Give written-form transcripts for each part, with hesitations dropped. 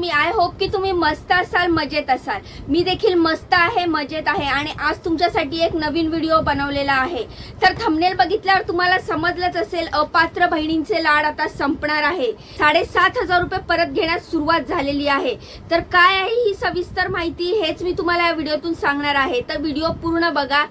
तुम्ही? I hope की तुम्ही मस्त असाल, मजेत असाल. मी देखील मस्त आहे, मजेत आहे आणि आज तुमच्यासाठी एक नवीन व्हिडिओ बनवलेला आहे. तर थंबनेल बघितल्यावर तुम्हाला समजलंच असेल, अपात्र बहिणींचे लाड आता संपणार आहे. 7,500 रुपये परत घेण्यास सुरुवात झालेली आहे. तर काय आहे ही सविस्तर माहिती हेच मी तुम्हाला या व्हिडिओतून सांगणार आहे. तर व्हिडिओ पूर्ण बघा.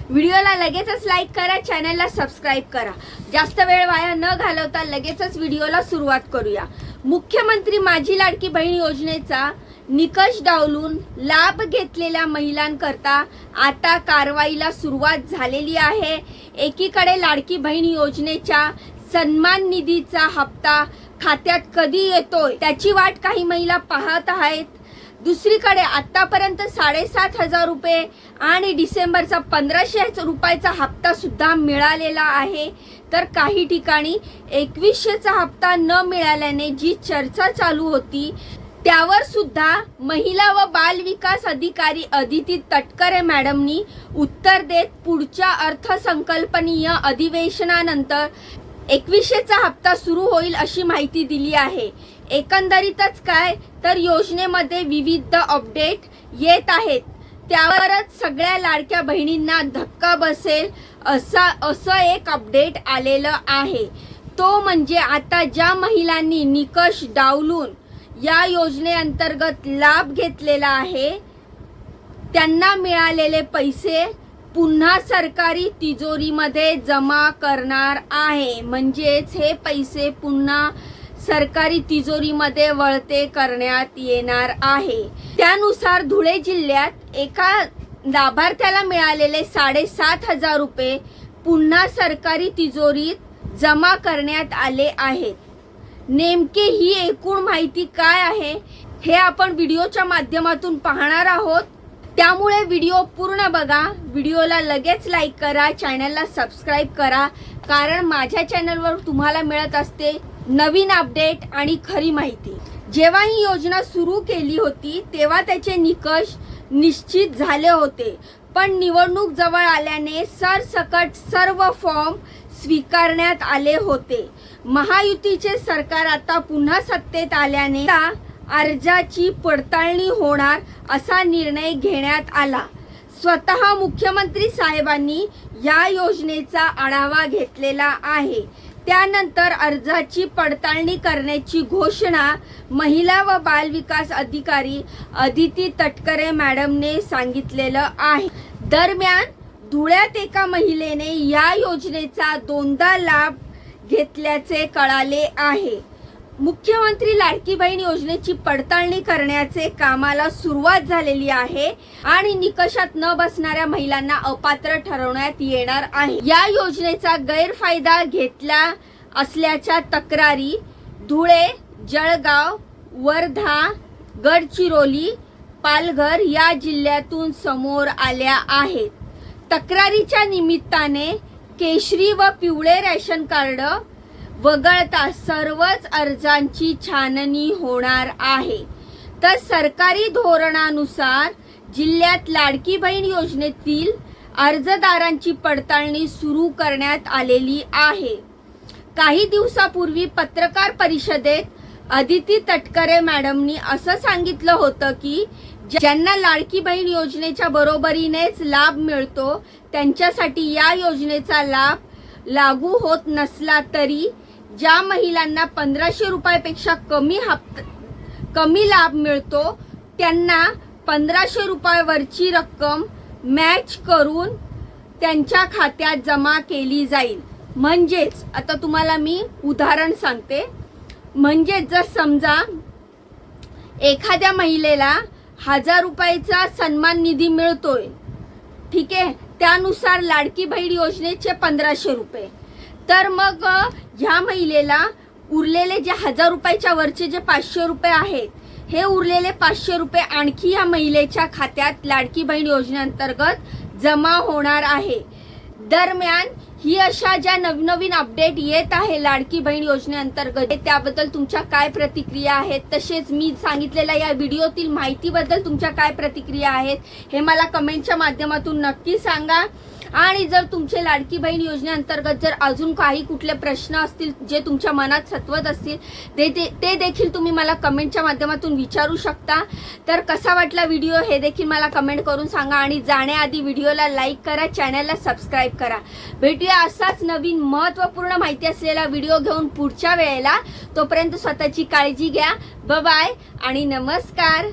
व्हिडिओला लगेचच लाईक करा, चॅनलला सबस्क्राईब करा. जास्त वेळ वाया न घालवता लगेचच व्हिडिओला सुरुवात करूया. मुख्यमंत्री माझी लाडकी बहीण योजनेचा निकष डावलून लाभ घेतलेल्या महिलांकरता आता कारवाईला सुरुवात झालेली आहे. एकीकडे लाडकी बहीण योजनेच्या सन्मान निधीचा हप्ता खात्यात कधी येतोय त्याची वाट काही महिला पाहत आहेत. दुसरीकडे आतापर्यंत 7,500 रुपये आणि डिसेंबरचा 1,500 रुपयाचा हप्ता सुद्धा मिळालेला आहे. तर काही ठिकाणी 2,100चा हप्ता न मिळाल्याने जी चर्चा चालू होती त्यावर सुद्धा महिला व बाल विकास अधिकारी अदिती तटकरे मॅडमनी उत्तर देत पुढच्या अर्थसंकल्पनीय अधिवेशनानंतर 2,100चा हप्ता सुरू होईल अशी माहिती दिली आहे. एकंदरीतच काय तर योजनेमध्ये विविध अपडेट येत आहेत. त्यावरच सगळ्या लाडक्या बहिणींना धक्का बसेल असं एक अपडेट आलेलं आहे. तो म्हणजे आता ज्या महिलांनी निकष डावलून या योजनेअंतर्गत लाभ घेतलेला आहे त्यांना मिळालेले पैसे पुन्हा सरकारी तिजोरीमध्ये जमा करणार आहे. म्हणजेच हे पैसे पुन्हा सरकारी तिजोरीमध्ये वळते करण्यात येणार आहे. त्यानुसार धुळे जिल्ह्यात एका लाभार्थ्याला मिळालेले 7,500 रुपये पुन्हा सरकारी तिजोरीत जमा करण्यात आले आहेत. नेमके ही एकूण माहिती काय आहे हे आपण व्हिडिओच्या माध्यमातून पाहणार आहोत. त्यामुळे व्हिडिओ पूर्ण बघा. व्हिडिओला लगेच लाईक करा, चॅनलला सबस्क्राईब करा, कारण माझ्या चॅनलवर तुम्हाला मिळत असते नवीन अपडेट आणि खरी माहिती. जेव्हा ही योजना सुरू केली होती तेव्हा त्याचे निकष निश्चित झाले होते, पण निवडणूक जवळ आल्याने सरसकट सर्व फॉर्म स्वीकारण्यात आले होते. महायुतीचे सरकार आता पुन्हा सत्तेत आल्याने अर्जाची पडताळणी होणार असा निर्णय घेण्यात आला. स्वतः मुख्यमंत्री साहेबांनी या योजनेचा आढावा घेतलेला आहे. त्यानंतर अर्जाची पडताळणी करण्याची घोषणा महिला व बाल विकास अधिकारी अदिती तटकरे मॅडमने सांगितलेलं आहे. दरम्यान धुळ्यात एका महिलेने या योजनेचा 2दा लाभ घेतल्याचे कळाले आहे. मुख्यमंत्री लाडकी बहीण योजनेची पडताळणी करण्याचे कामाला सुरुवात झालेली आहे आणि निकषात न बसणाऱ्या महिलांना अपात्र ठरवण्यात येणार आहे. या योजनेचा गैरफायदा घेतला असल्याच्या तक्रारी धुळे, जळगाव, वर्धा, गडचिरोली, पालघर या जिल्ह्यातून समोर आल्या आहेत. तक्रारीच्या निमित्ताने केशरी व पिवळे रेशन कार्ड वगळता सर्वच अर्जांची छाननी होणार आहे. तर सरकारी धोरणानुसार जिल्ह्यात लाडकी बहीण योजनेतील अर्जदारांची पडताळणी सुरू करण्यात आलेली आहे. काही दिवसापूर्वी पत्रकार परिषदेत अदिती तटकरे मॅडमनी असं सांगितलं होतं की ज्यांना लाडकी बहीण योजनेच्या बरोबरीनेच लाभ मिळतो त्यांच्यासाठी या योजनेचा लाभ लागू होत नसला तरी ज्या महिलांना 1,500 रुपयापेक्षा कमी लाभ मिळतो त्यांना 1,500 रुपयावरची रक्कम मॅच करून त्यांच्या खात्यात जमा केली जाईल. म्हणजेच आता तुम्हाला मी उदाहरण सांगते. म्हणजेच जर समजा एखाद्या महिलेला 1,000 रुपयाचा सन्मान निधी मिळतोय, ठीक आहे, त्यानुसार लाडकी बहीण योजनेचे 1,500 रुपये, तर मग ह्या महिलेला उरलेले जे 1,000 रुपयाच्या वरचे जे 500 रुपये आहेत हे उरलेले 500 रुपये आणखी या महिलेच्या खात्यात लाडकी बहीण योजनेअंतर्गत जमा होणार आहे. दरम्यान ही अशा ज्या नवीन अपडेट येत आहे लाडकी बहीण योजनेअंतर्गत त्याबद्दल तुमच्या काय प्रतिक्रिया आहेत, तसेच मी सांगितलेल्या या व्हिडिओतील माहितीबद्दल तुमच्या काय प्रतिक्रिया आहेत हे मला कमेंटच्या माध्यमातून नक्की सांगा। आणि जर तुमचे लाडकी बहीण योजनेअंतर्गत जर अजून काही कुठले प्रश्न असतील जे तुमच्या मनात सतवत असतील ते देखील तुम्ही मला कमेंटच्या माध्यमातून विचारू शकता। तर कसा वाटला व्हिडिओ हे देखील मला कमेंट करून सांगा आणि जाण्याआधी व्हिडिओला लाईक करा, चॅनलला सबस्क्राईब करा। भेटूया असाच नवीन महत्त्वपूर्ण माहिती असलेला व्हिडिओ घेऊन पुढच्या वेळेला। तोपर्यंत स्वतःची काळजी घ्या। बाय बाय आणि नमस्कार।